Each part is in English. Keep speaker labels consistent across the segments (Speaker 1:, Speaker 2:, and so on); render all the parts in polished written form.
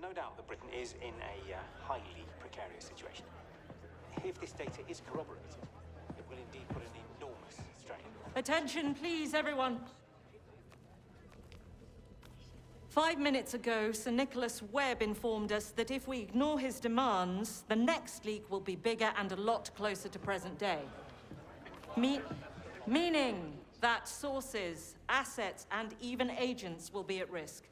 Speaker 1: no doubt that Britain is in a highly precarious situation. If this data is corroborated, it will indeed put an enormous strain.
Speaker 2: Attention, please, everyone. 5 minutes ago, Sir Nicholas Webb informed us that if we ignore his demands, the next leak will be bigger and a lot closer to present day. Meaning that sources, assets, and even agents will be at risk.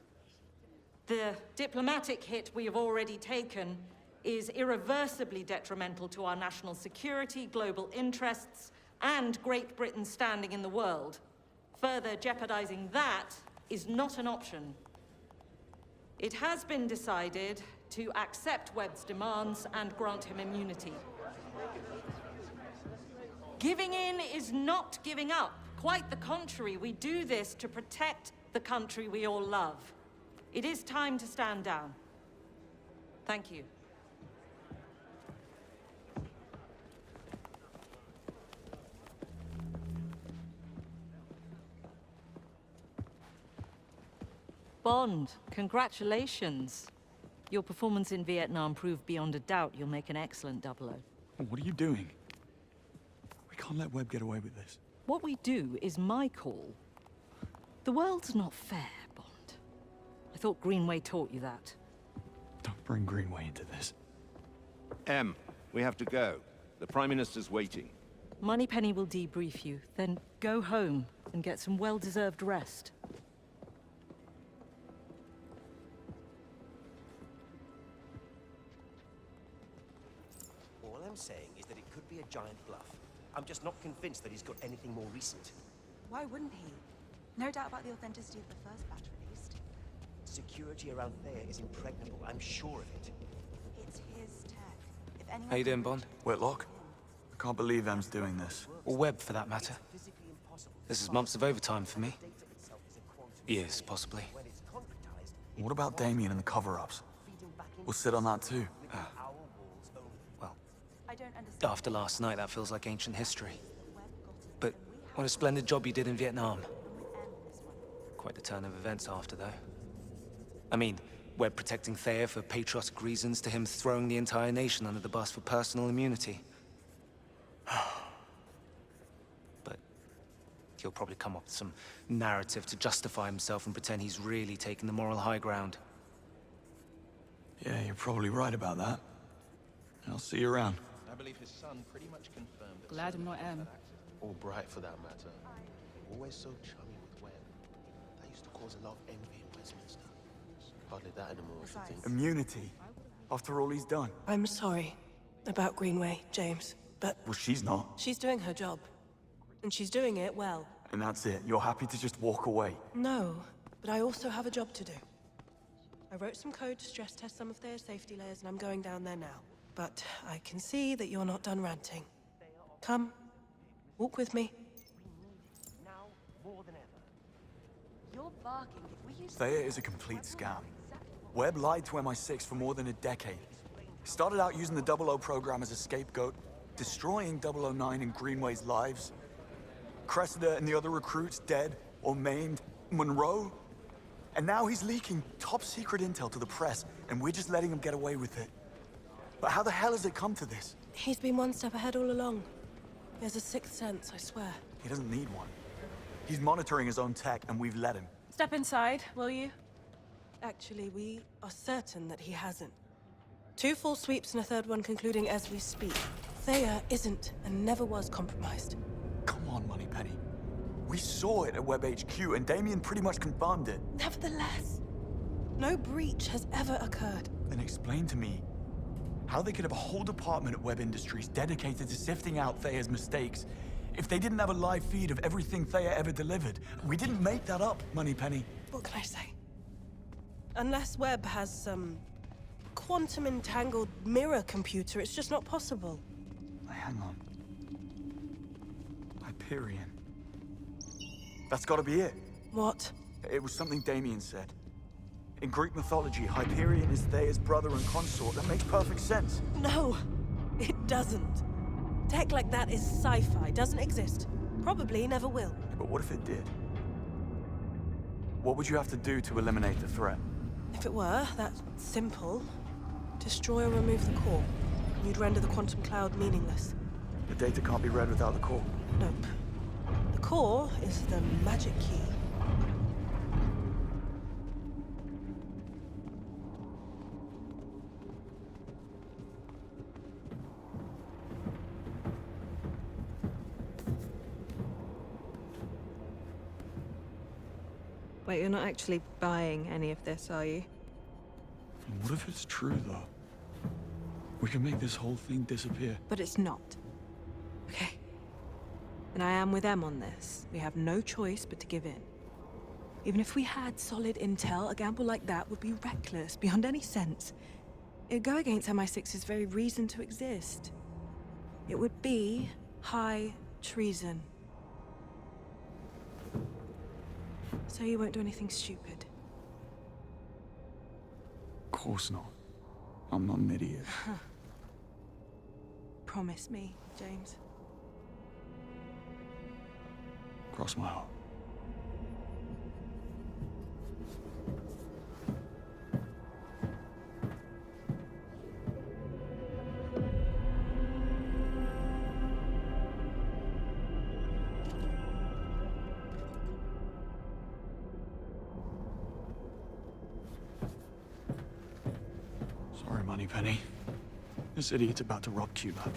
Speaker 2: The diplomatic hit we have already taken is irreversibly detrimental to our national security, global interests, and Great Britain's standing in the world. Further jeopardizing that is not an option. It has been decided to accept Webb's demands and grant him immunity. Giving in is not giving up. Quite the contrary, we do this to protect the country we all love. It is time to stand down. Thank you. Bond, congratulations. Your performance in Vietnam proved beyond a doubt you'll make an excellent 00.
Speaker 3: What are you doing? We can't let Webb get away with this.
Speaker 2: What we do is my call. The world's not fair, Bond. I thought Greenway taught you that.
Speaker 3: Don't bring Greenway into this.
Speaker 4: Em, we have to go. The Prime Minister's waiting.
Speaker 2: Moneypenny will debrief you, then go home and get some well-deserved rest.
Speaker 5: All I'm saying is that it could be a giant bluff. I'm just not convinced that he's got anything more recent.
Speaker 6: Why wouldn't he? No doubt about the authenticity of the first batch released.
Speaker 5: Security around Thea is impregnable, I'm sure of it.
Speaker 6: It's his tech. If anyone...
Speaker 7: How you doing, Bond?
Speaker 3: Whitlock? I can't believe Em's doing this.
Speaker 7: Or Webb, for that matter. This is months of overtime for me. Years, possibly.
Speaker 3: What about Damien and the cover-ups? We'll sit on that too.
Speaker 7: Well,
Speaker 6: I don't understand.
Speaker 7: after last night, that feels like ancient history. But what a splendid job you did in Vietnam. Quite the turn of events after, though. I mean, Webb protecting Thea for patriotic reasons, to him throwing the entire nation under the bus for personal immunity. But he'll probably come up with some narrative to justify himself and pretend he's really taking the moral high ground.
Speaker 3: Yeah, you're probably right about that. I'll see you around.
Speaker 8: I believe his son pretty much confirmed that...
Speaker 9: Glad I'm not Em.
Speaker 8: Or Bright, for that matter. Always so chummy with Webb. That used to cause a lot of envy in Westminster. Hardly that anymore, I think.
Speaker 3: Immunity? After all he's done?
Speaker 10: I'm sorry about Greenway, James, but...
Speaker 3: Well, she's not.
Speaker 10: She's doing her job. And she's doing it well.
Speaker 3: And that's it? You're happy to just walk away?
Speaker 10: No, but I also have a job to do. I wrote some code to stress test some of their safety layers, and I'm going down there now. But I can see that you're not done ranting. Come, walk with me.
Speaker 5: Now, more than ever. You're barking. If we use...
Speaker 3: Thea is a complete scam. Webb lied to MI6 for more than a decade. Started out using the 00 program as a scapegoat, destroying 009 and Greenway's lives. Cressida and the other recruits dead or maimed. Monroe? And now he's leaking top-secret intel to the press, and we're just letting him get away with it. But how the hell has it come to this?
Speaker 10: He's been one step ahead all along. He has a sixth sense, I swear.
Speaker 3: He doesn't need one. He's monitoring his own tech, and we've let him.
Speaker 10: Step inside, will you? Actually, we are certain that he hasn't. 2 full sweeps and a third one concluding as we speak. Thea isn't and never was compromised.
Speaker 3: Come on, Moneypenny. We saw it at Webb HQ, and Damien pretty much confirmed it.
Speaker 10: Nevertheless, no breach has ever occurred.
Speaker 3: Then explain to me how they could have a whole department at Webb Industries dedicated to sifting out Thea's mistakes if they didn't have a live feed of everything Thea ever delivered. We didn't make that up, Moneypenny.
Speaker 10: What can I say? Unless Webb has some quantum-entangled mirror computer, it's just not possible.
Speaker 3: Hang on. Hyperion. That's gotta be it.
Speaker 10: What?
Speaker 3: It was something Damien said. In Greek mythology, Hyperion is Thea's brother and consort. That makes perfect sense.
Speaker 10: No, it doesn't. Tech like that is sci-fi, doesn't exist. Probably never will.
Speaker 3: But what if it did? What would you have to do to eliminate the threat?
Speaker 10: If it were that simple, destroy or remove the core. You'd render the quantum cloud meaningless.
Speaker 3: The data can't be read without the core.
Speaker 10: Nope. The core is the magic key.
Speaker 9: Wait, you're not actually buying any of this, are you?
Speaker 3: What if it's true, though? We can make this whole thing disappear.
Speaker 9: But it's not. Okay. And I am with Em on this. We have no choice but to give in. Even if we had solid intel, a gamble like that would be reckless, beyond any sense. It'd go against MI6's very reason to exist. It would be high treason. So you won't do anything stupid.
Speaker 3: Of course not. I'm not an idiot.
Speaker 9: Promise me, James.
Speaker 3: Cross my heart. Sorry, Moneypenny. This idiot's about to rob QLab.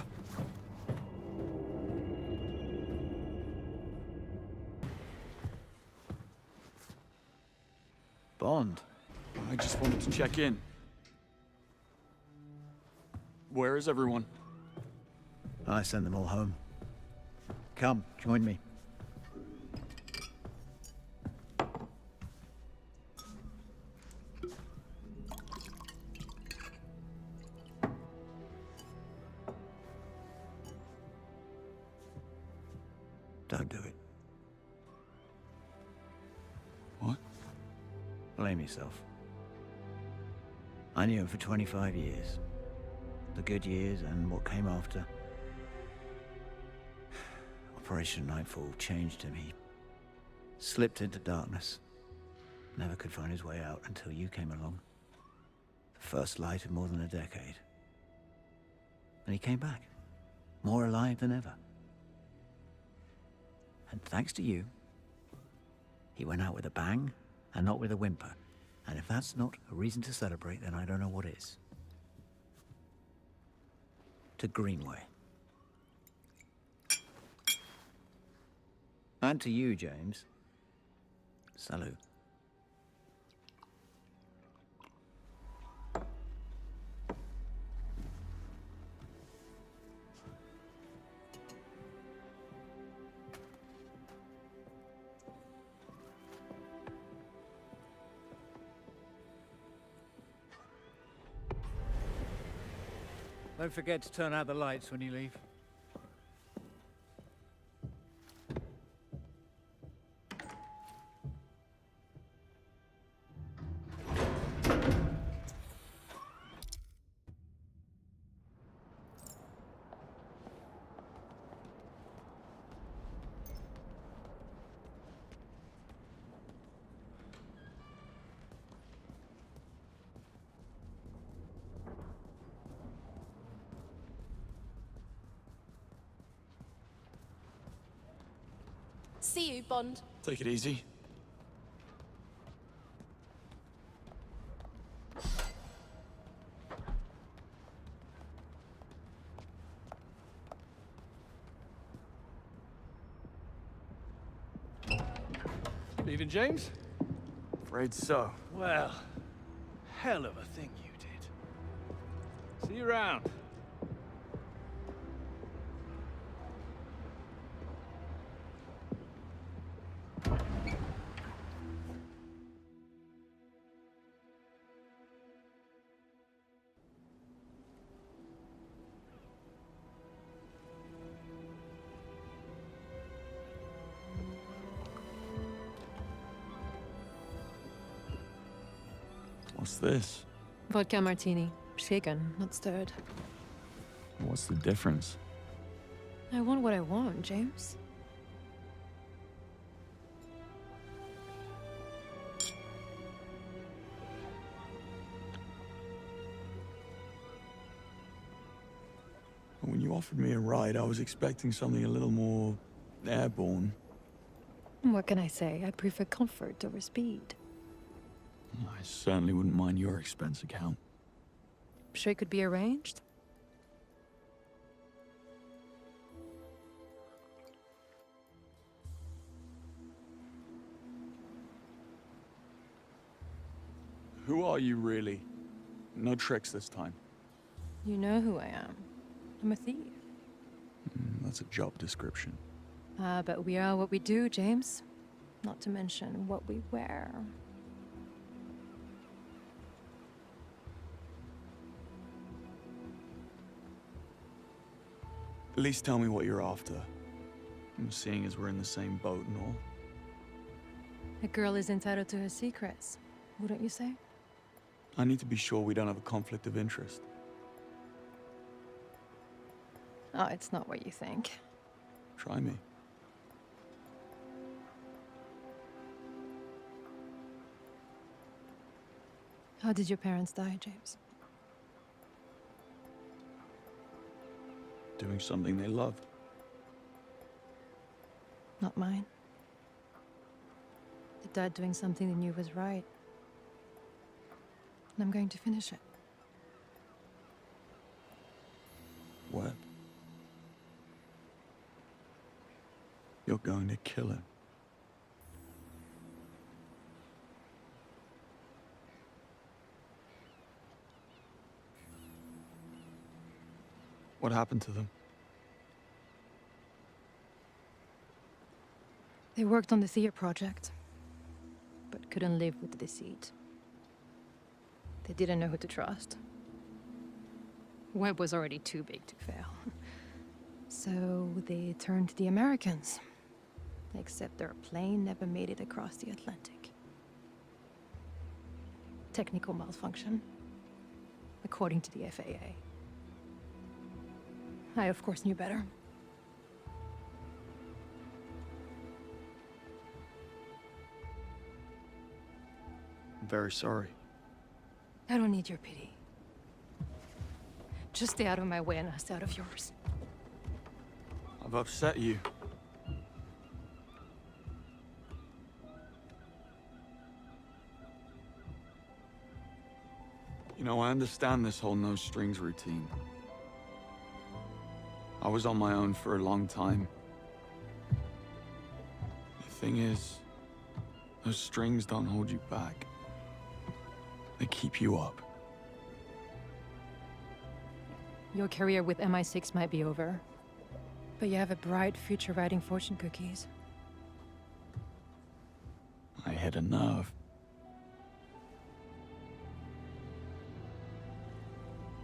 Speaker 11: Bond.
Speaker 3: I just wanted to check in. Where is everyone?
Speaker 11: I sent them all home. Come, join me. Don't do it.
Speaker 3: What?
Speaker 11: Blame yourself. I knew him for 25 years. The good years and what came after. Operation Nightfall changed him. He slipped into darkness. Never could find his way out until you came along. The first light in more than a decade. And he came back. More alive than ever. And thanks to you, he went out with a bang and not with a whimper. And if that's not a reason to celebrate, then I don't know what is. To Greenway. And to you, James. Salute. Don't forget to turn out the lights when you leave.
Speaker 12: See you, Bond.
Speaker 3: Take it easy.
Speaker 13: Leaving, James?
Speaker 3: Afraid so.
Speaker 13: Well, hell of a thing you did. See you around.
Speaker 3: What's this?
Speaker 14: Vodka martini. Shaken, not stirred.
Speaker 3: What's the difference?
Speaker 14: I want what I want, James.
Speaker 3: you offered me a ride, I was expecting something a little more airborne.
Speaker 14: What can I say? I prefer comfort over speed.
Speaker 3: I certainly wouldn't mind your expense account.
Speaker 14: Sure it could be arranged?
Speaker 3: Who are you really? No tricks this time.
Speaker 14: You know who I am. I'm a thief.
Speaker 3: That's a job description.
Speaker 14: But we are what we do, James. Not to mention what we wear.
Speaker 3: At least tell me what you're after. Seeing as we're in the same boat and all.
Speaker 14: A girl is entitled to her secrets, wouldn't you say?
Speaker 3: I need to be sure we don't have a conflict of interest.
Speaker 14: Oh, it's not what you think.
Speaker 3: Try me.
Speaker 14: How did your parents die, James?
Speaker 3: Doing something they loved.
Speaker 14: Not mine. They died doing something they knew was right. And I'm going to finish it.
Speaker 3: What? You're going to kill him. What happened to them?
Speaker 14: They worked on the Thea project, but couldn't live with the deceit. They didn't know who to trust. Webb was already too big to fail. So they turned to the Americans. Except their plane never made it across the Atlantic. Technical malfunction, according to the FAA. I, of course, knew better.
Speaker 3: I'm very sorry.
Speaker 14: I don't need your pity. Just stay out of my way and I'll stay out of yours.
Speaker 3: I've upset you. You know, I understand this whole no strings routine. I was on my own for a long time. The thing is, those strings don't hold you back. They keep you up.
Speaker 14: Your career with MI6 might be over, but you have a bright future writing fortune cookies.
Speaker 3: I hit a nerve.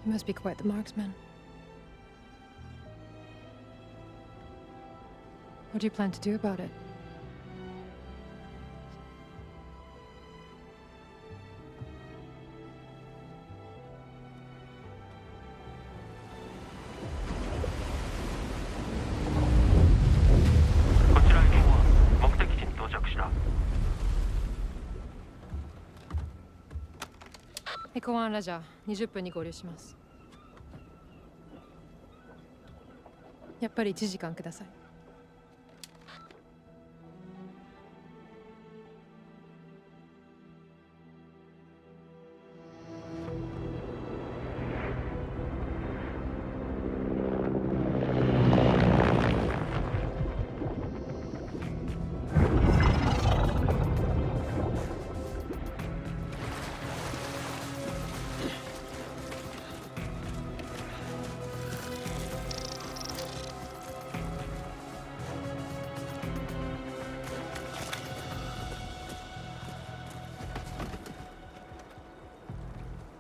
Speaker 14: You must be quite the marksman. What do you plan to do about it?エコワンラジャー、20分に合流します。やっぱり1時間ください。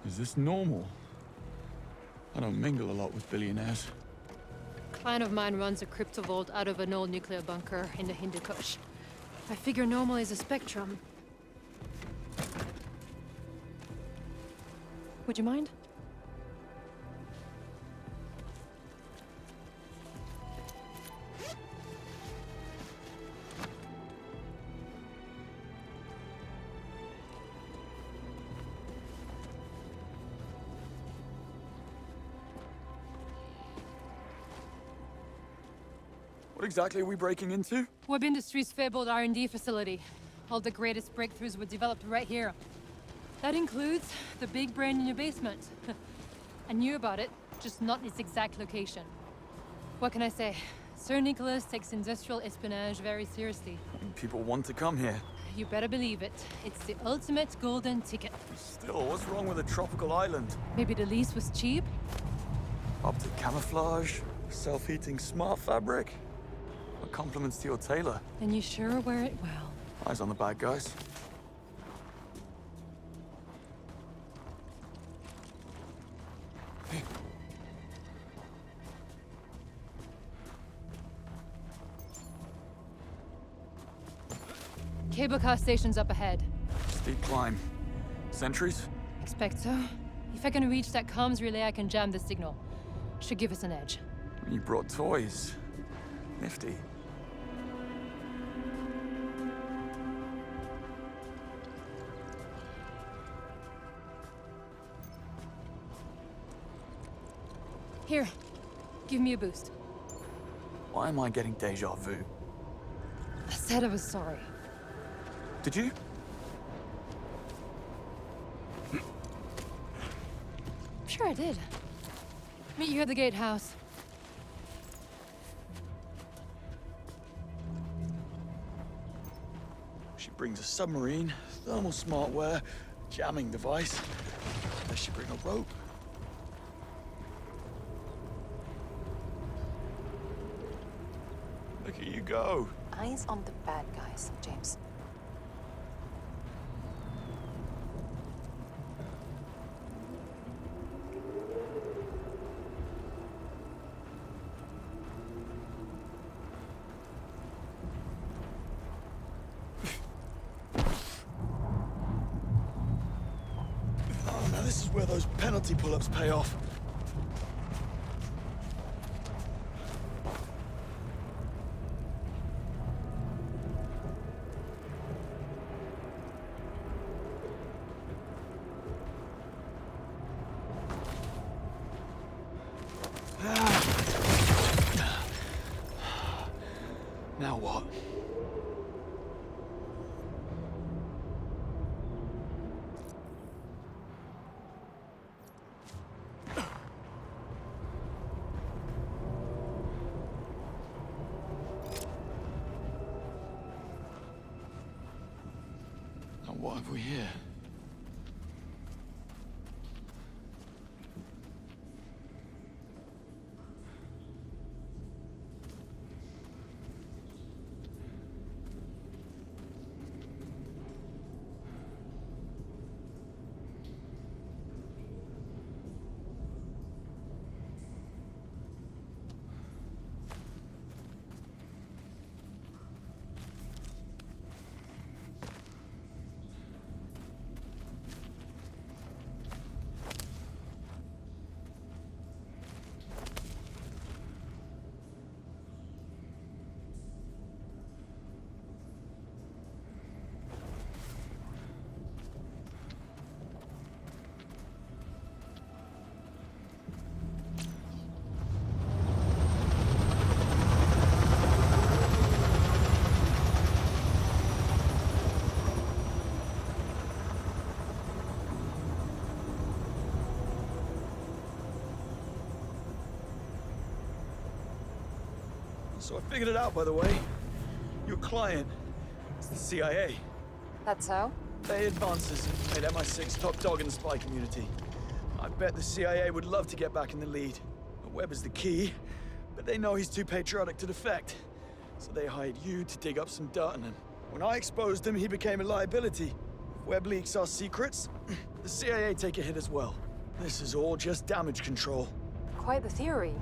Speaker 3: Is this normal? I don't mingle a lot with billionaires.
Speaker 14: A client of mine runs a crypto vault out of an old nuclear bunker in the Hindu Kush. I figure normal is a spectrum. Would you mind?
Speaker 3: What exactly are we breaking into?
Speaker 14: Web Industries' fabled R&D facility. All the greatest breakthroughs were developed right here. That includes the big brain in your basement. I knew about it, just not its exact location. What can I say? Sir Nicholas takes industrial espionage very seriously.
Speaker 3: People want to come here.
Speaker 14: You better believe it. It's the ultimate golden ticket.
Speaker 3: Still, what's wrong with a tropical island?
Speaker 14: Maybe the lease was cheap?
Speaker 3: Optic camouflage, self-heating smart fabric. My compliments to your tailor.
Speaker 14: And you sure wear it well.
Speaker 3: Eyes on the bad guys.
Speaker 14: Cable car station's up ahead.
Speaker 3: Steep climb. Sentries?
Speaker 14: Expect so. If I can reach that comms relay, I can jam the signal. Should give us an edge.
Speaker 3: You brought toys. Nifty.
Speaker 14: Here, give me a boost.
Speaker 3: Why am I getting deja vu?
Speaker 14: I said I was sorry.
Speaker 3: Did you?
Speaker 14: Sure I did. Meet you at the gatehouse.
Speaker 3: She brings a submarine, thermal smartware, jamming device. Does she bring a rope? Look at you go.
Speaker 12: Eyes on the bad guys, James.
Speaker 3: Oh, now this is where those penalty pull-ups pay off. Now what? Now what have we here? So I figured it out, by the way. Your client is the CIA.
Speaker 12: That's so?
Speaker 3: They advances made MI6 top dog in the spy community. I bet the CIA would love to get back in the lead. Webb is the key, but they know he's too patriotic to defect. So they hired you to dig up some dirt on him. When I exposed him, he became a liability. If Webb leaks our secrets, the CIA take a hit as well. This is all just damage control.
Speaker 12: Quite the theory.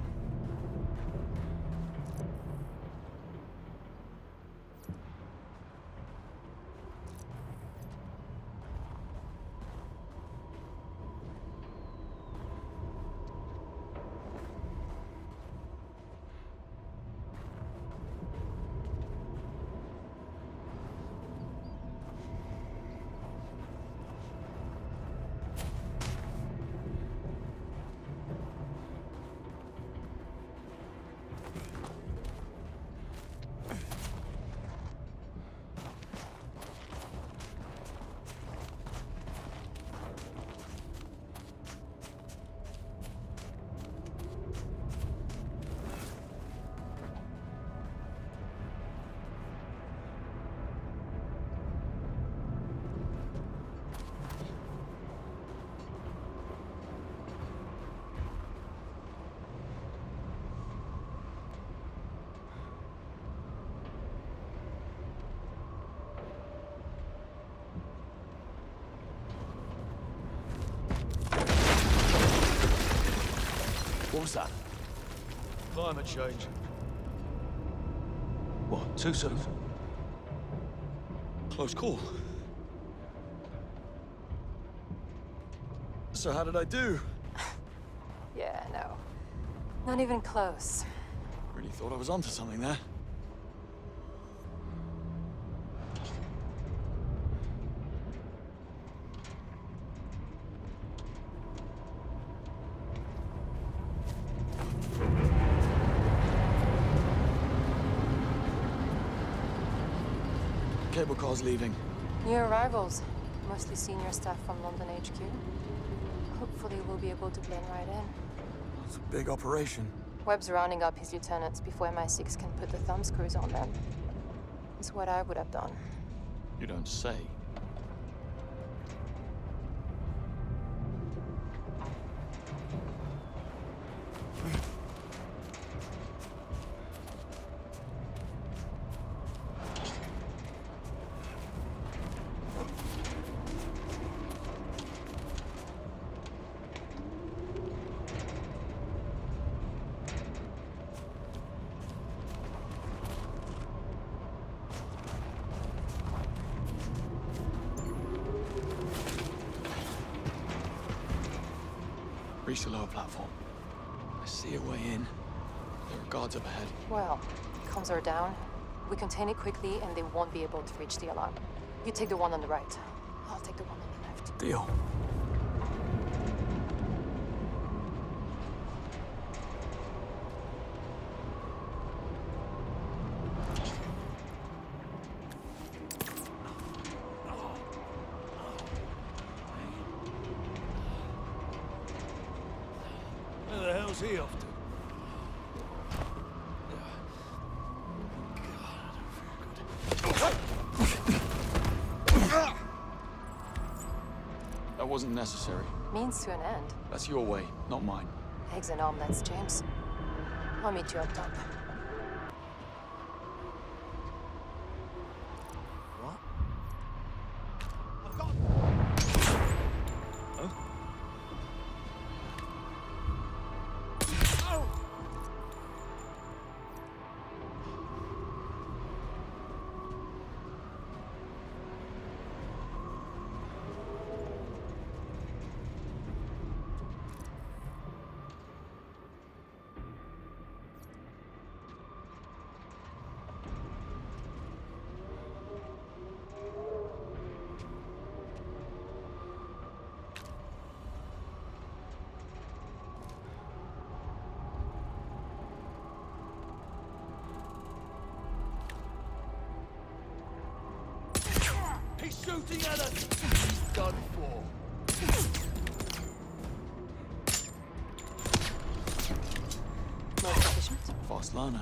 Speaker 3: What was that?
Speaker 13: Climate change. What, too soon? Close call.
Speaker 3: So how did I do?
Speaker 12: Yeah, no. Not even close.
Speaker 3: Really thought I was onto something there. Cable car's leaving.
Speaker 12: New arrivals. Mostly senior staff from London HQ. Hopefully we'll be able to blend right in.
Speaker 3: It's a big operation.
Speaker 12: Webb's rounding up his lieutenants before MI6 can put the thumbscrews on them. It's what I would have done.
Speaker 13: You don't say.
Speaker 3: Reach the lower platform. I see a way in. There are guards up ahead.
Speaker 12: Well, comms are down. We contain it quickly and they won't be able to reach the alarm. You take the one on the right. I'll take the one on the left.
Speaker 3: Deal.
Speaker 13: Where the hell's he off to?
Speaker 3: That wasn't necessary.
Speaker 12: Means to an end.
Speaker 3: That's your way, not mine.
Speaker 12: Eggs and omelets, James. I'll meet you up top.
Speaker 13: He's shooting at us! He's done for.
Speaker 12: Most efficient.
Speaker 3: Fast learner.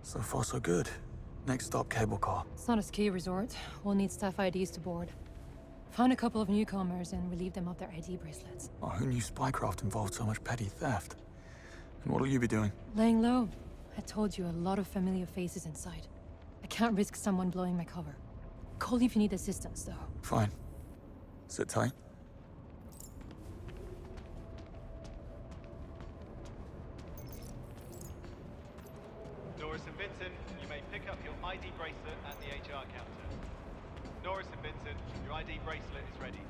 Speaker 3: So far, so good. Next stop, cable car.
Speaker 14: It's not a ski resort. We'll need staff IDs to board. Found a couple of newcomers and relieved them of their ID bracelets.
Speaker 3: Oh, who knew Spycraft involved so much petty theft? And what'll you be doing?
Speaker 14: Laying low. I told you, a lot of familiar faces inside. I can't risk someone blowing my cover. Call if you need assistance, though.
Speaker 3: Fine. Sit tight.
Speaker 15: Norris and Vincent, you may pick up your ID bracelet at the HR counter. Norris and Vincent, your ID bracelet is ready.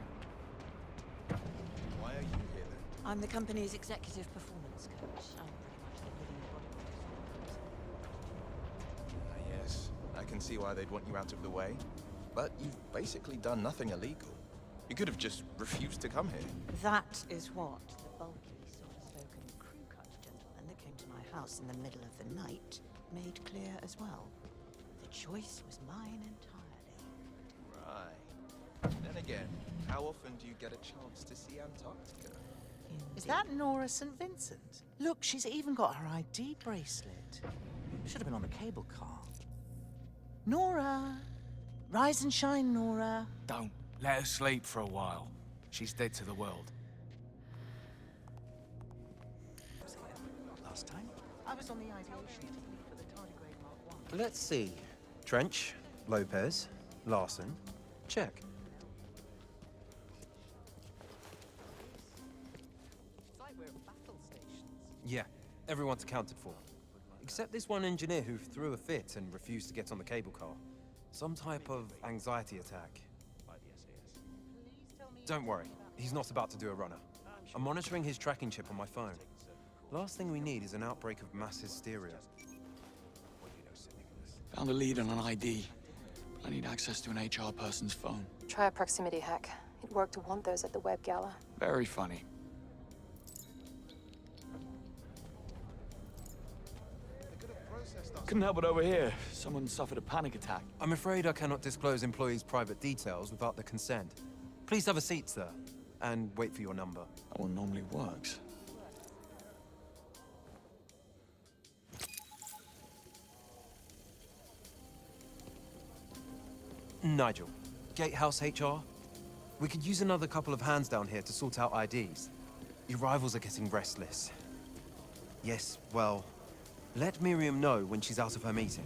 Speaker 16: Why are you here then?
Speaker 17: I'm the company's executive performance coach. I'm pretty much the living embodiment.
Speaker 16: Yes, I can see why they'd want you out of the way. But you've basically done nothing illegal. You could have just refused to come here.
Speaker 17: That is what the bulky, soft-spoken, crew-cut gentleman that came to my house in the middle of the night
Speaker 18: made clear as well. The choice was mine entirely.
Speaker 16: Right. Then again, how often do you get a chance to see Antarctica?
Speaker 18: Is that Nora St. Vincent? Look, she's even got her ID bracelet. Should have been on the cable car. Nora! Rise and shine, Nora.
Speaker 19: Don't. Let her sleep for a while. She's dead to the world.
Speaker 18: Last time, I was on the ideation team for the tardigrade Mark I.
Speaker 20: Let's see. Trench, Lopez, Larson. Check. Yeah, everyone's accounted for. Except this one engineer who threw a fit and refused to get on the cable car. Some type of anxiety attack. Don't worry, he's not about to do a runner. I'm monitoring his tracking chip on my phone. Last thing we need is an outbreak of mass hysteria.
Speaker 3: Found a lead on an ID. I need access to an HR person's phone.
Speaker 12: Try a proximity hack. It worked wonders at the Web Gala.
Speaker 3: Very funny. Couldn't help but overhear. Someone suffered a panic attack.
Speaker 20: I'm afraid I cannot disclose employees' private details without their consent. Please have a seat, sir, and wait for your number.
Speaker 3: That one normally works.
Speaker 20: Nigel, Gatehouse HR. We could use another couple of hands down here to sort out IDs. Your rivals are getting restless. Yes, well, let Miriam know when she's out of her meeting.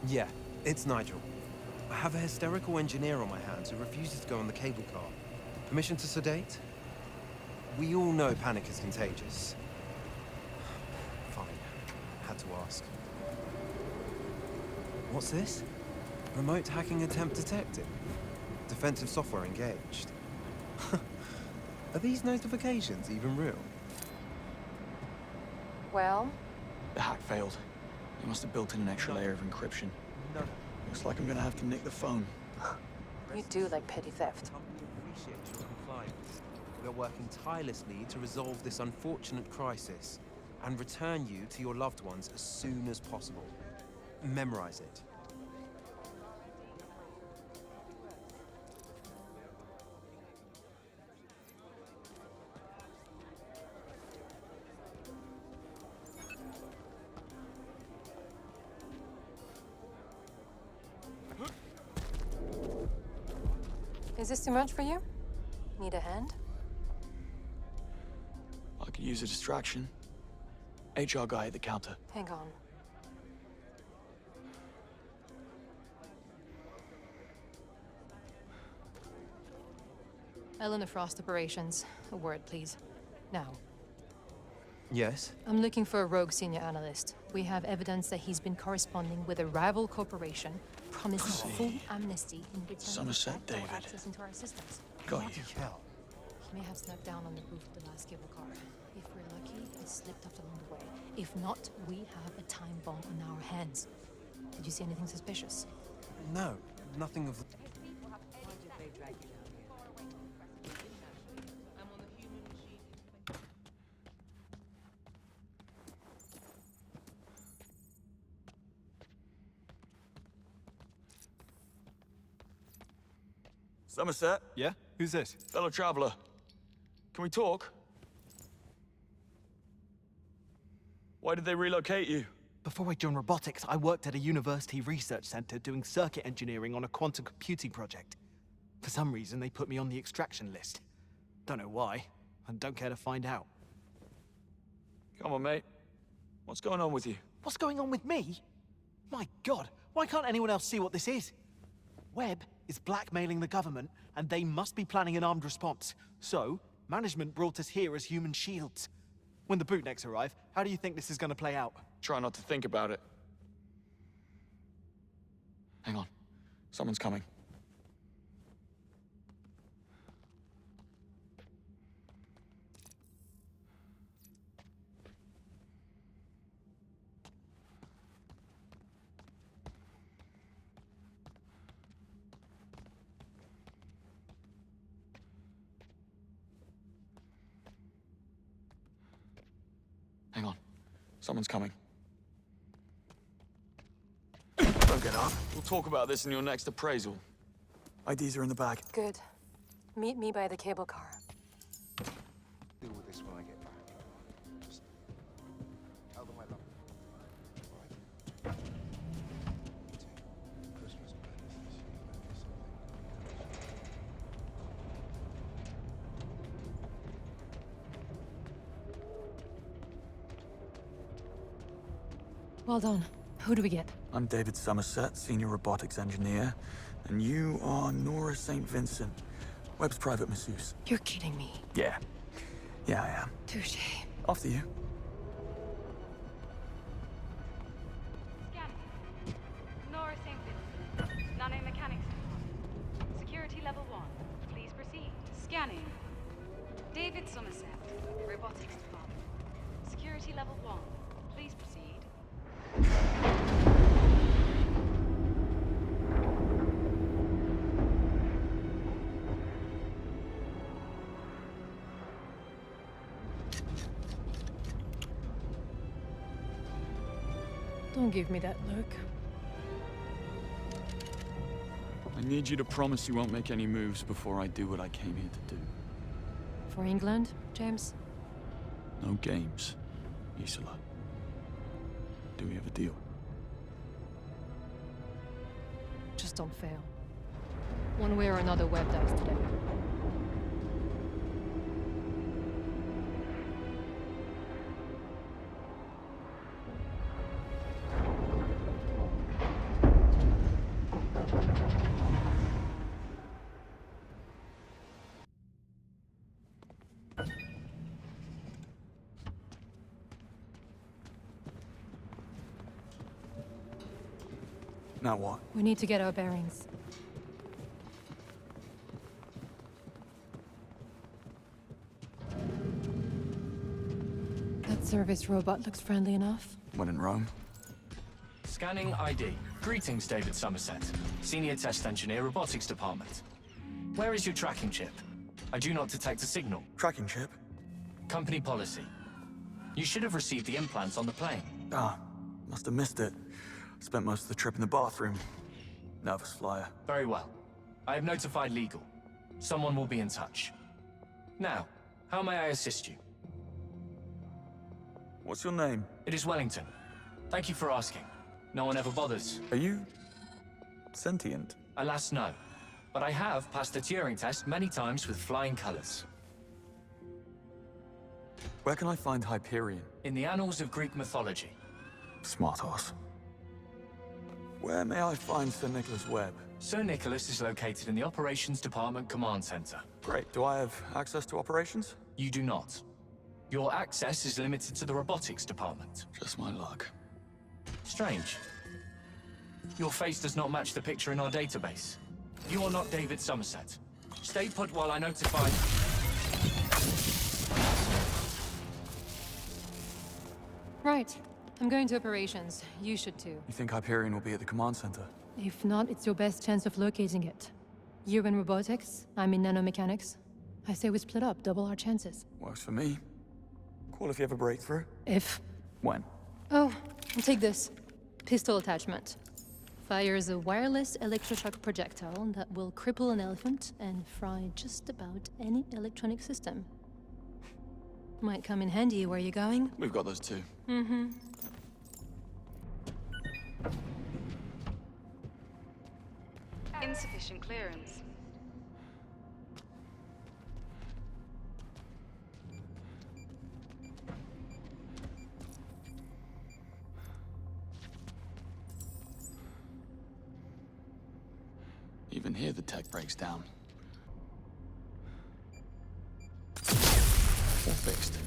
Speaker 20: Yeah, it's Nigel. I have a hysterical engineer on my hands who refuses to go on the cable car. Permission to sedate? We all know panic is contagious. Fine. Had to ask. What's this? Remote hacking attempt detected. Defensive software engaged. Are these notifications even real?
Speaker 12: Well?
Speaker 3: The hack failed. They must have built in an extra layer of encryption.
Speaker 20: No.
Speaker 3: Looks like I'm gonna have to nick the phone.
Speaker 12: You do like petty theft.
Speaker 20: Company appreciates your compliance. We're working tirelessly to resolve this unfortunate crisis and return you to your loved ones as soon as possible. Memorize it.
Speaker 12: Is this too much for you? Need a hand?
Speaker 3: I could use a distraction. HR guy at the counter.
Speaker 12: Hang on. Eleanor Frost Operations. A word, please. Now.
Speaker 20: Yes?
Speaker 12: I'm looking for a rogue senior analyst. We have evidence that he's been corresponding with a rival corporation, promising full amnesty in return
Speaker 3: Somerset
Speaker 12: for backdoor
Speaker 3: David.
Speaker 12: access into our systems.
Speaker 3: Got you.
Speaker 20: Hell.
Speaker 12: He may have snuck down on the roof of the last cable car. If we're lucky, he slipped off along the way. If not, we have a time bomb on our hands. Did you see anything suspicious?
Speaker 20: No, nothing of...
Speaker 3: Somerset?
Speaker 19: Yeah? Who's this?
Speaker 3: Fellow traveler. Can we talk? Why did they relocate you?
Speaker 21: Before I joined robotics, I worked at a university research center doing circuit engineering on a quantum computing project. For some reason, they put me on the extraction list. Don't know why, and don't care to find out.
Speaker 3: Come on, mate. What's going on with you?
Speaker 21: What's going on with me? My God, why can't anyone else see what this is? Webb is blackmailing the government, and they must be planning an armed response. So, management brought us here as human shields. When the bootnecks arrive, how do you think this is going to play out?
Speaker 3: Try not to think about it. Hang on. Someone's coming. Someone's coming. Don't get up. We'll talk about this in your next appraisal. IDs are in the bag.
Speaker 12: Good. Meet me by the cable car.
Speaker 16: Deal with this when I get back. Just tell them I love them. Christmas presents this year might be something.
Speaker 12: Well done. Who do we get?
Speaker 3: I'm David Somerset, Senior Robotics Engineer. And you are Nora St. Vincent, Webb's private masseuse.
Speaker 12: You're kidding me.
Speaker 3: Yeah. Yeah, I am.
Speaker 12: Touché.
Speaker 3: After you.
Speaker 1: Nora St. Vincent, Nanomechanics Department. Security level 1. Please proceed. Scanning. David Somerset, Robotics Department. Security level 1. Please proceed.
Speaker 12: Don't give me that look.
Speaker 3: I need you to promise you won't make any moves before I do what I came here to do.
Speaker 12: For England, James?
Speaker 3: No games, Isola. Do we have a deal?
Speaker 12: Just don't fail. One way or another, Webb dies today.
Speaker 3: Now what?
Speaker 12: We need to get our bearings. That service robot looks friendly enough.
Speaker 3: When in Rome?
Speaker 7: Scanning ID. Greetings, David Somerset. Senior Test Engineer, Robotics Department. Where is your tracking chip? I do not detect a signal.
Speaker 3: Tracking chip?
Speaker 7: Company policy. You should have received the implants on the plane.
Speaker 3: Ah, must have missed it. Spent most of the trip in the bathroom. Nervous flyer.
Speaker 7: Very well. I have notified legal. Someone will be in touch. Now, how may I assist you?
Speaker 3: What's your name?
Speaker 7: It is Wellington. Thank you for asking. No one ever bothers.
Speaker 3: Are you sentient?
Speaker 7: Alas, no. But I have passed the Turing test many times with flying colors.
Speaker 3: Where can I find Hyperion?
Speaker 7: In the annals of Greek mythology.
Speaker 3: Smart ass. Where may I find Sir Nicholas Webb?
Speaker 7: Sir Nicholas is located in the Operations Department Command Center.
Speaker 3: Great. Do I have access to operations?
Speaker 7: You do not. Your access is limited to the Robotics Department.
Speaker 3: Just my luck.
Speaker 7: Strange. Your face does not match the picture in our database. You are not David Somerset. Stay put while I notify...
Speaker 12: Right. I'm going to operations. You should too.
Speaker 3: You think Hyperion will be at the command center?
Speaker 12: If not, it's your best chance of locating it. You're in robotics, I'm in nanomechanics. I say we split up, double our chances.
Speaker 3: Works for me. Call if you have a breakthrough.
Speaker 12: If?
Speaker 3: When?
Speaker 12: Oh, take this. Pistol attachment. Fires a wireless electroshock projectile that will cripple an elephant and fry just about any electronic system. Might come in handy where you're going.
Speaker 3: We've got those too.
Speaker 12: Mm-hmm.
Speaker 1: Insufficient clearance.
Speaker 3: Even here the tech breaks down. All fixed.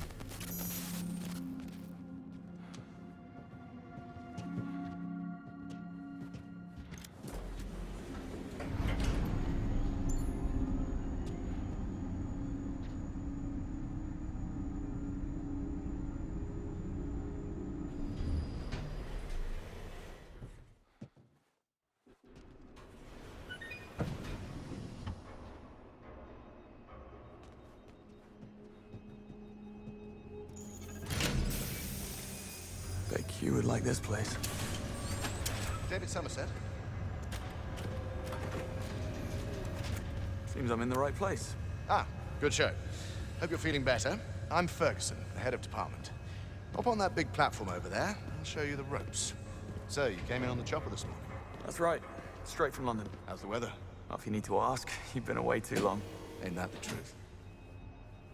Speaker 3: Few would like this place.
Speaker 4: David Somerset.
Speaker 3: Seems I'm in the right place.
Speaker 4: Ah, good show. Hope you're feeling better. I'm Ferguson, the head of department. Hop on that big platform over there. I'll show you the ropes. So, you came in on the chopper this morning?
Speaker 3: That's right. Straight from London.
Speaker 4: How's the weather?
Speaker 3: Well, if you need to ask, you've been away too long.
Speaker 4: Ain't that the truth?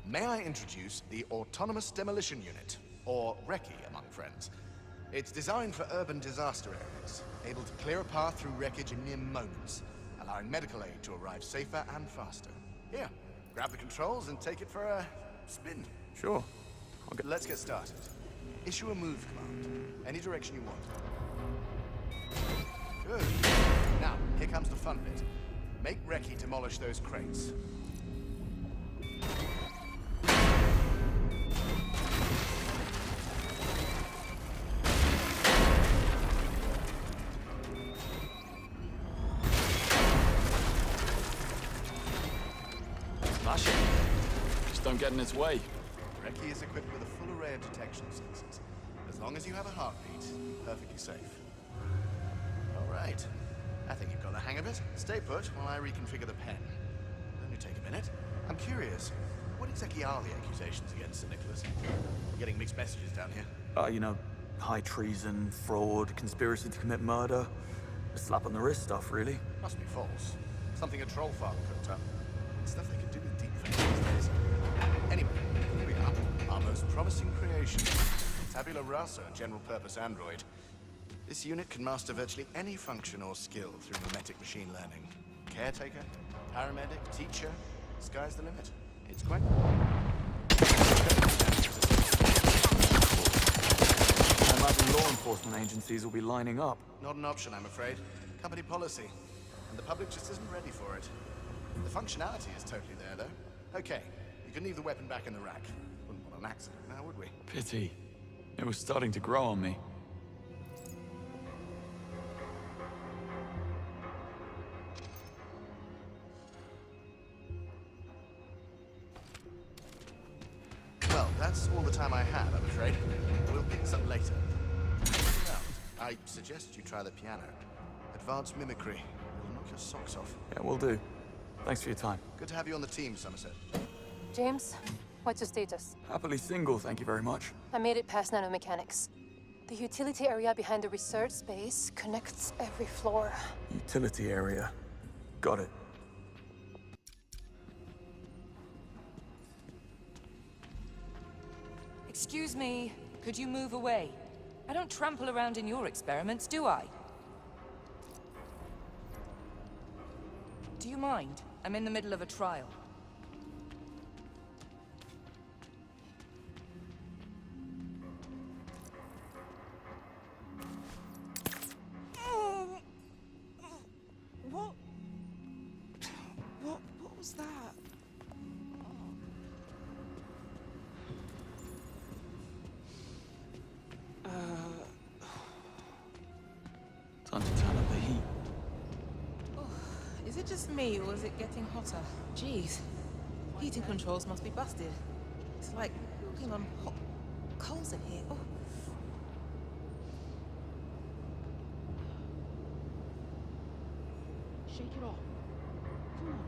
Speaker 4: May I introduce the Autonomous Demolition Unit, or RECCE among friends. It's designed for urban disaster areas, able to clear a path through wreckage in mere moments, allowing medical aid to arrive safer and faster. Here, grab the controls and take it for a spin.
Speaker 3: Sure.
Speaker 4: Let's get started. Issue a move command. Any direction you want. Good. Now, here comes the fun bit. Make RECCE demolish those crates.
Speaker 3: Smash it. Just don't get in its way.
Speaker 4: RECCE is equipped with a full array of detection sensors. As long as you have a heartbeat, you're perfectly safe. All right. I think you've got the hang of it. Stay put while I reconfigure the pen. Only take a minute. I'm curious, what exactly are the accusations against Sir Nicholas? We're getting mixed messages down here.
Speaker 3: You know, high treason, fraud, conspiracy to commit murder. A slap on the wrist stuff, really.
Speaker 4: Must be false. Something a troll farm cooked up. Stuff they could do with deepfakes these days. Anyway, here we are. Our most promising creation. Tabula rasa, general-purpose android. This unit can master virtually any function or skill through mimetic machine learning. Caretaker, paramedic, teacher, sky's the limit. It's quite...
Speaker 3: I imagine law enforcement agencies will be lining up.
Speaker 4: Not an option, I'm afraid. Company policy. And the public just isn't ready for it. The functionality is totally there, though. Okay, you can leave the weapon back in the rack. Wouldn't want an accident now, would we?
Speaker 3: Pity. It was starting to grow on me.
Speaker 4: Well, that's all the time I have, I'm afraid. We'll pick this up later. Well, I suggest you try the piano. Advanced mimicry. It'll knock your socks off.
Speaker 3: Yeah, we'll do. Thanks for your time.
Speaker 4: Good to have you on the team, Somerset.
Speaker 12: James, what's your status?
Speaker 3: Happily single, thank you very much.
Speaker 12: I made it past nanomechanics. The utility area behind the research space connects every floor.
Speaker 3: Utility area. Got it.
Speaker 22: Excuse me, could you move away? I don't trample around in your experiments, do I? Do you mind? I'm in the middle of a trial.
Speaker 10: What was that?
Speaker 3: Time to turn up the heat.
Speaker 10: Is it just me, or is it getting hotter? Jeez. Heating controls must be busted. It's like walking on hot coals in here. Oh. Shake it off. Come on.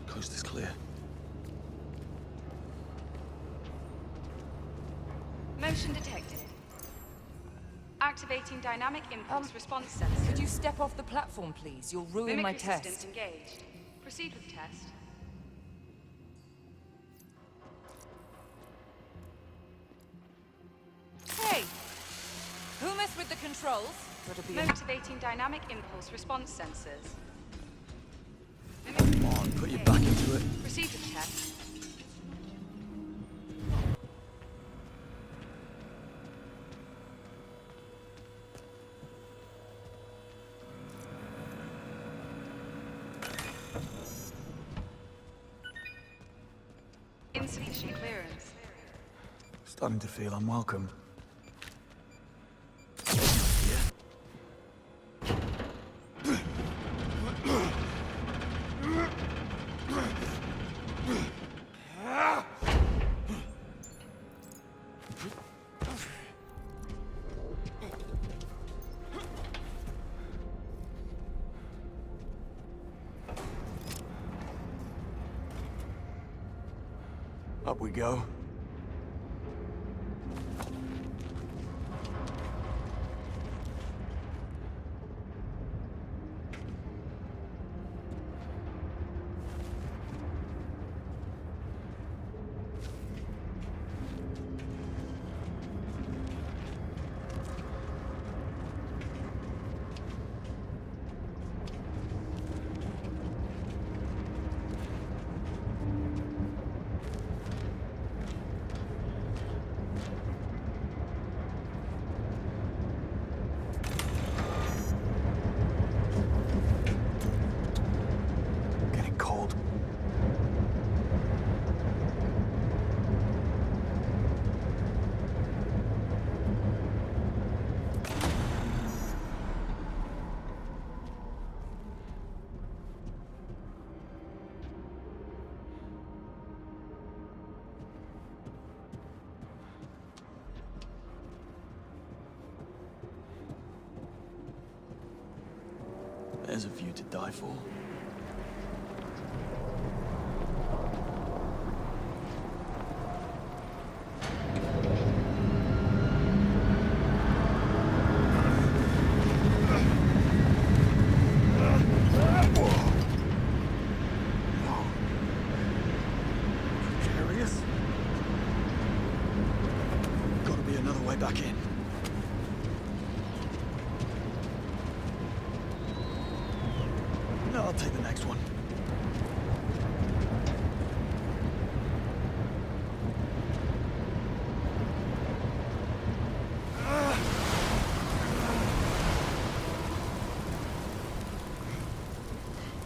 Speaker 3: Coast is clear.
Speaker 1: Motion detected. Activating dynamic impulse response sensor.
Speaker 22: Could you step off the platform, please? You'll ruin my
Speaker 1: Mimicry systems
Speaker 22: test.
Speaker 1: engaged. Proceed with test.
Speaker 22: Hey! Who messed with the controls?
Speaker 1: Activating dynamic impulse response sensors.
Speaker 3: Come on, put your back into it.
Speaker 1: Proceed with test. Insufficient clearance.
Speaker 3: Starting to feel unwelcome. Up we go. There's a view to die for. Precarious? Gotta be another way back in. I'll take the next one.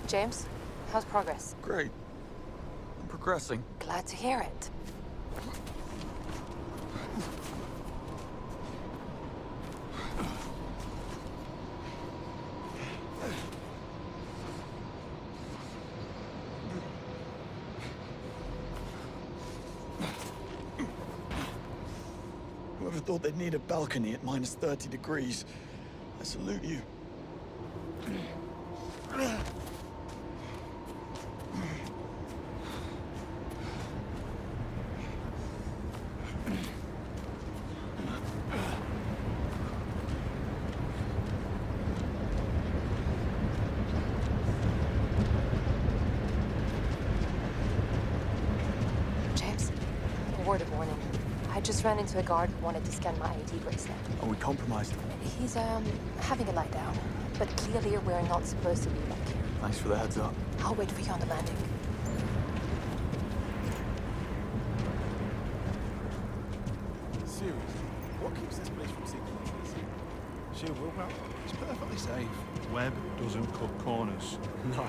Speaker 22: James, how's progress?
Speaker 3: Great. I'm progressing.
Speaker 22: Glad to hear it.
Speaker 3: Whoever thought they'd need a balcony at minus 30 degrees? I salute you.
Speaker 22: James, a word of warning. I just ran into a guard who wanted to scan my ID bracelet.
Speaker 3: Are we compromised?
Speaker 22: He's, having a lie down. But clearly we're not supposed to be back here.
Speaker 3: Thanks for the heads up.
Speaker 22: I'll wait for you on the landing.
Speaker 4: Seriously, what keeps this place from sinking into the sea? Sheer willpower? It's perfectly safe.
Speaker 13: Webb doesn't cut corners.
Speaker 2: No,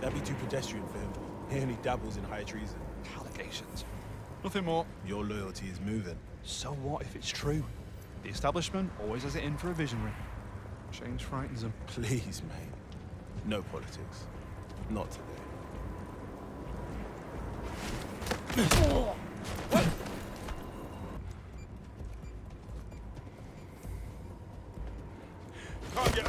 Speaker 2: that'd be too pedestrian for him. He only dabbles in high treason.
Speaker 13: Allegations. Nothing more.
Speaker 2: Your loyalty is moving.
Speaker 13: So what if it's true? The establishment always has it in for a visionary. Change frightens them.
Speaker 2: Please, mate. No politics. Not today.
Speaker 13: Can't get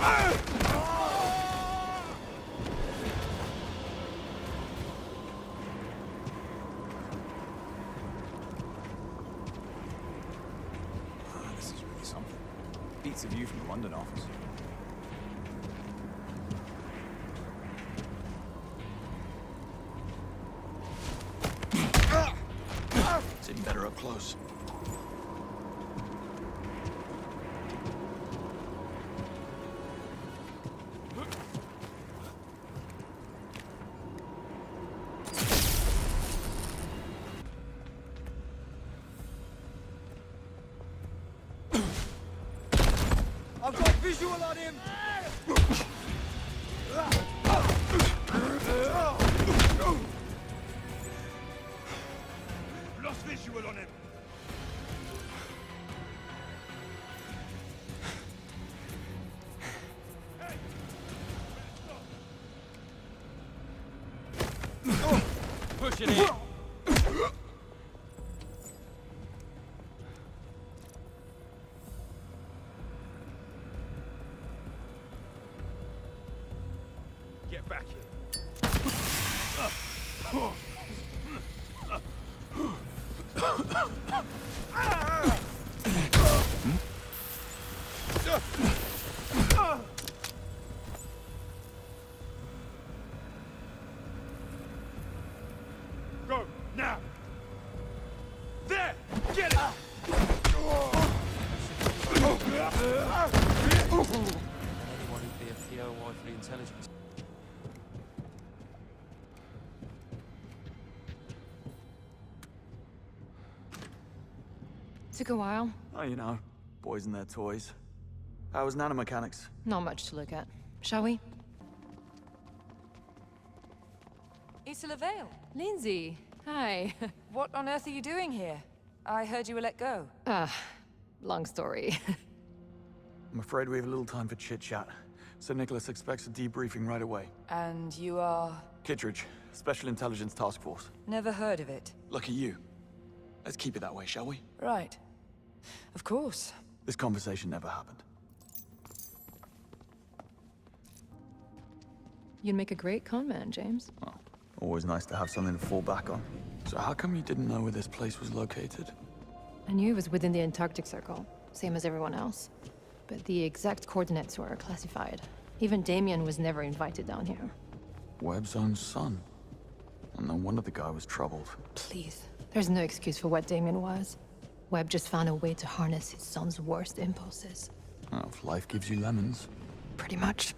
Speaker 3: This is really something. Beats the view from the London office. It's even better up close.
Speaker 6: I've got visual on him!
Speaker 13: Lost visual on him. Push it in. Get back here.
Speaker 3: intelligence.
Speaker 14: Took a while.
Speaker 3: Oh, you know, boys and their toys. How was nanomechanics?
Speaker 14: Not much to look at. Shall we?
Speaker 22: Issa LaVale.
Speaker 14: Lindsay, hi.
Speaker 22: What on earth are you doing here? I heard you were let go.
Speaker 14: Long story.
Speaker 3: I'm afraid we have a little time for chit-chat. Sir Nicholas expects a debriefing right away.
Speaker 22: And you are?
Speaker 3: Kittredge, Special Intelligence Task Force.
Speaker 22: Never heard of it.
Speaker 3: Lucky you. Let's keep it that way, shall we?
Speaker 22: Right. Of course.
Speaker 3: This conversation never happened.
Speaker 14: You'd make a great con man, James.
Speaker 3: Well, always nice to have something to fall back on. So how come you didn't know where this place was located?
Speaker 14: I knew it was within the Antarctic Circle, same as everyone else. But the exact coordinates were classified. Even Damien was never invited down here.
Speaker 3: Webb's own son. And no wonder the guy was troubled.
Speaker 14: Please. There's no excuse for what Damien was. Webb just found a way to harness his son's worst impulses.
Speaker 3: Oh, if life gives you lemons.
Speaker 14: Pretty much.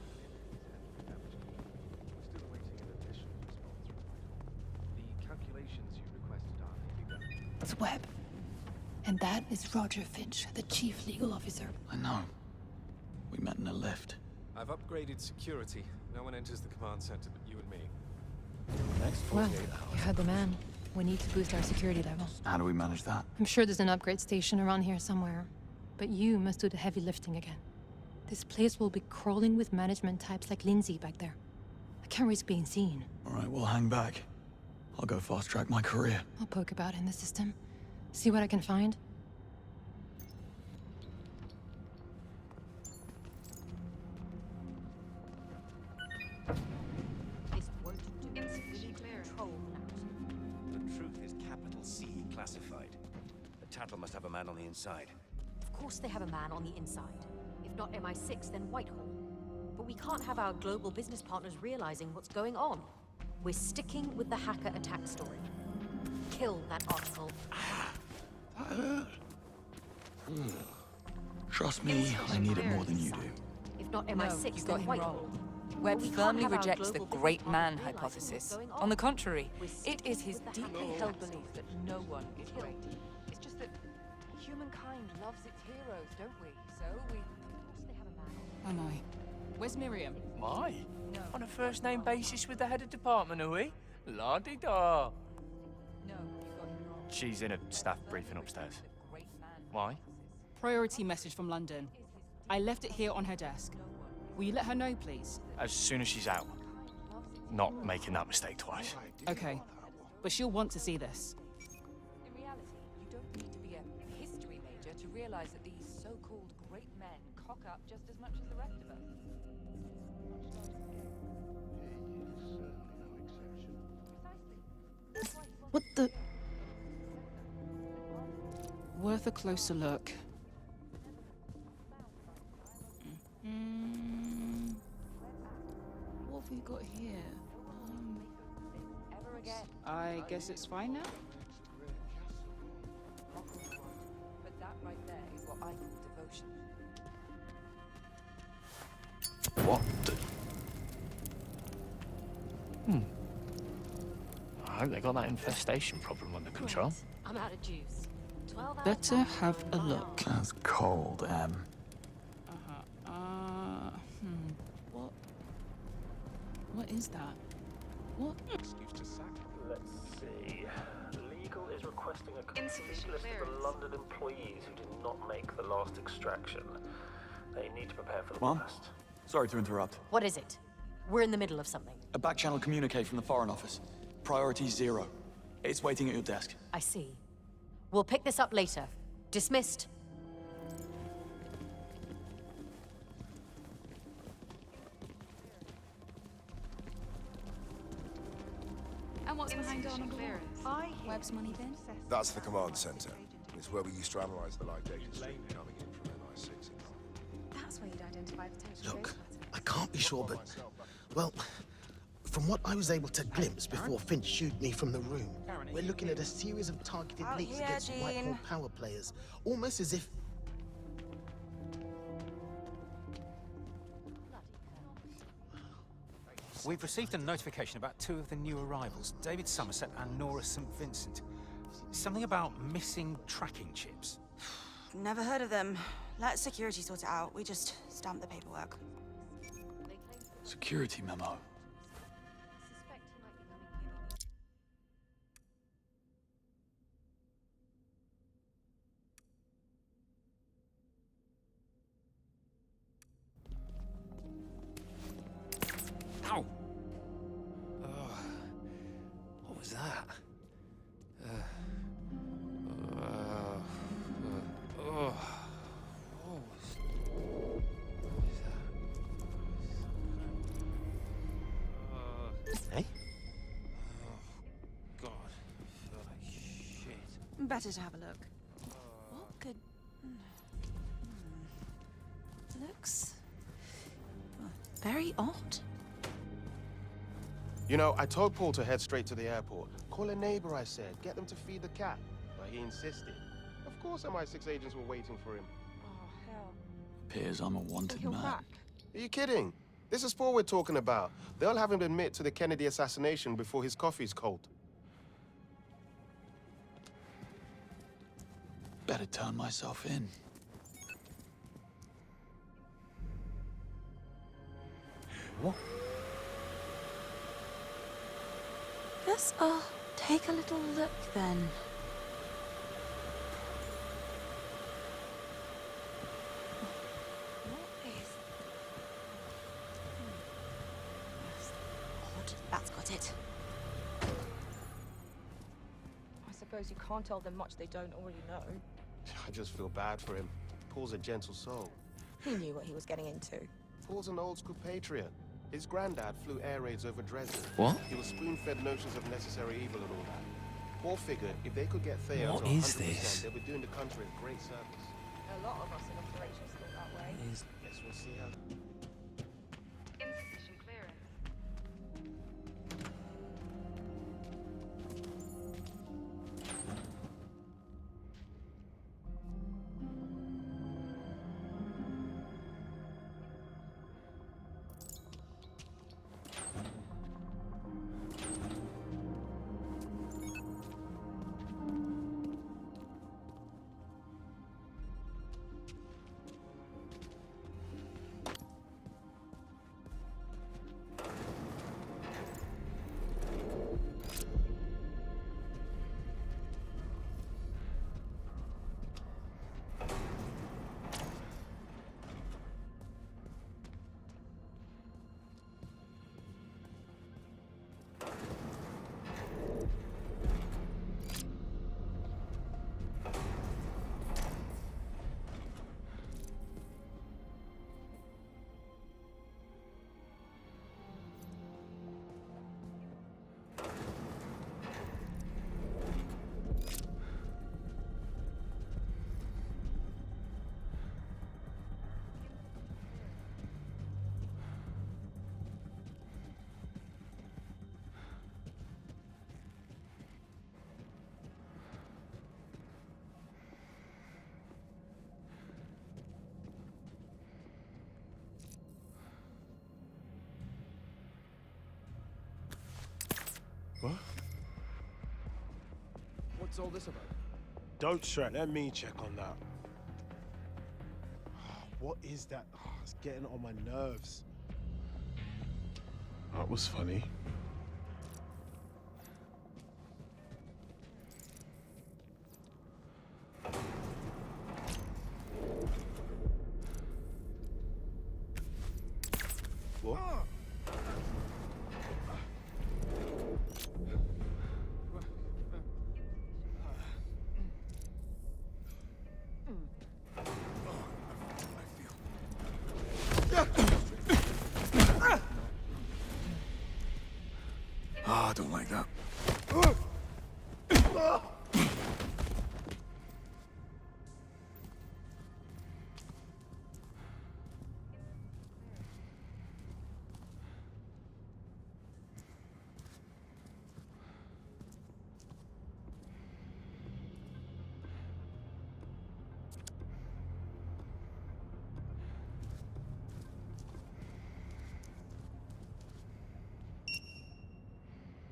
Speaker 14: It's Webb. And that is Roger Finch, the chief legal officer.
Speaker 3: I know. We met in a lift.
Speaker 5: I've upgraded security. No one enters the command center but you and me.
Speaker 3: Next
Speaker 14: Well,
Speaker 3: 48 hours.
Speaker 14: you heard the man. We need to boost our security level.
Speaker 3: How do we manage that?
Speaker 14: I'm sure there's an upgrade station around here somewhere. But you must do the heavy lifting again. This place will be crawling with management types like Lindsay back there. I can't risk being seen.
Speaker 3: All right, we'll hang back. I'll go fast-track my career.
Speaker 14: I'll poke about in the system. See what I can find.
Speaker 1: Insufficient clearance.
Speaker 8: The truth is capital C classified. The Tattle must have a man on the inside.
Speaker 17: Of course they have a man on the inside. If not MI6, then Whitehall. But we can't have our global business partners realizing what's going on. We're sticking with the hacker attack story. Kill that article.
Speaker 3: Trust me, I need it more than you do.
Speaker 17: If not
Speaker 22: No,
Speaker 17: MI6,
Speaker 22: you got
Speaker 17: then
Speaker 22: him
Speaker 17: Whitehall.
Speaker 22: wrong. Webb
Speaker 17: We can't
Speaker 22: firmly
Speaker 17: have our
Speaker 22: rejects the
Speaker 17: global
Speaker 22: great
Speaker 17: business
Speaker 22: man
Speaker 17: partners realizing what's
Speaker 22: hypothesis.
Speaker 17: going
Speaker 22: On the contrary,
Speaker 17: We're
Speaker 22: it is his
Speaker 17: sticking with the
Speaker 22: deeply
Speaker 17: hacker
Speaker 22: held
Speaker 17: attack
Speaker 22: belief that no one is great. It's just that humankind loves its heroes, don't we? So we...
Speaker 23: Oh my. Where's Miriam?
Speaker 24: My? On a first-name basis with the head of department, are we? La-di-da.
Speaker 22: No, you got him wrong.
Speaker 24: She's in a staff briefing upstairs. Why?
Speaker 23: Priority message from London. I left it here on her desk. Will you let her know, please?
Speaker 24: As soon as she's out. Not making that mistake twice.
Speaker 23: Okay. But she'll want to see this.
Speaker 22: In reality, you don't need to be a history major to realize that these so-called great men cock up just as much as the rest of us.
Speaker 23: What the... Worth a closer look. What have we got here? I guess it's fine now?
Speaker 22: But that right there is what I call devotion.
Speaker 24: What the... I hope they got that infestation problem under control.
Speaker 17: I'm out of juice. 12 hours.
Speaker 23: Better have a look.
Speaker 3: That's cold, Em.
Speaker 23: What? What is that? What?
Speaker 5: Excuse to sack.
Speaker 25: Let's see. Legal is requesting a complete
Speaker 1: Insufficient
Speaker 25: list of
Speaker 1: clearance.
Speaker 25: the London employees who did not make the last extraction. They need to prepare for the
Speaker 3: Mom?
Speaker 25: worst.
Speaker 3: Sorry to interrupt.
Speaker 17: What is it? We're in the middle of something.
Speaker 3: A back-channel communique from the Foreign Office. Priority 0. It's waiting at your desk.
Speaker 17: I see. We'll pick this up later. Dismissed.
Speaker 1: And what's behind Arnold clearance?
Speaker 23: Webb's money bin?
Speaker 4: That's the command center. It's where we used to analyze the live data stream coming in from MI6.
Speaker 1: That's where you'd identify potential
Speaker 26: Look, I can't be sure, but... Well, from what I was able to glimpse before Finch shooed me from the room, we're looking at a series of targeted
Speaker 22: Out
Speaker 26: leaks
Speaker 22: here,
Speaker 26: against
Speaker 22: Jean.
Speaker 26: Whitehall power players. Almost as if...
Speaker 9: We've received a notification about 2 of the new arrivals, David Somerset and Nora St. Vincent. Something about missing tracking chips.
Speaker 11: Never heard of them. Let security sort it out. We just stamp the paperwork.
Speaker 3: Security memo.
Speaker 7: Ow! Oh, what was that?
Speaker 11: Hey?
Speaker 7: God, I feel like shit.
Speaker 11: Better to have a look. What could... Looks... very odd.
Speaker 15: You know, I told Paul to head straight to the airport. Call a neighbor, I said. Get them to feed the cat. But he insisted. Of course MI6 agents were waiting for him.
Speaker 11: Oh, hell.
Speaker 3: Appears I'm a wanted man.
Speaker 15: Are you kidding? This is Paul we're talking about. They'll have him admit to the Kennedy assassination before his coffee's cold.
Speaker 3: Better turn myself in.
Speaker 11: What? Let's take a little look then. That's got it.
Speaker 22: I suppose you can't tell them much they don't already know.
Speaker 15: I just feel bad for him. Paul's a gentle soul.
Speaker 22: He knew what he was getting into.
Speaker 15: Paul's an old-school patriot. His granddad flew air raids over Dresden.
Speaker 7: What?
Speaker 15: He was spoon-fed notions of necessary evil and all that. Paul figured if they could get Thayer
Speaker 7: What
Speaker 15: to
Speaker 7: is
Speaker 15: 100%,
Speaker 7: this?
Speaker 15: they were doing the country a great service.
Speaker 22: A lot of us in operations thought that way.
Speaker 15: Guess we'll see how...
Speaker 1: Insufficient clearance.
Speaker 2: What?
Speaker 6: What's all this about?
Speaker 2: Don't sweat. Let me check on that. What is that? It's getting on my nerves. That was funny. What?
Speaker 3: I don't like that.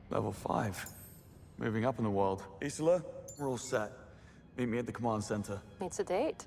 Speaker 3: Level 5. Moving up in the world. Isola, we're all set. Meet me at the command center.
Speaker 12: It's a date.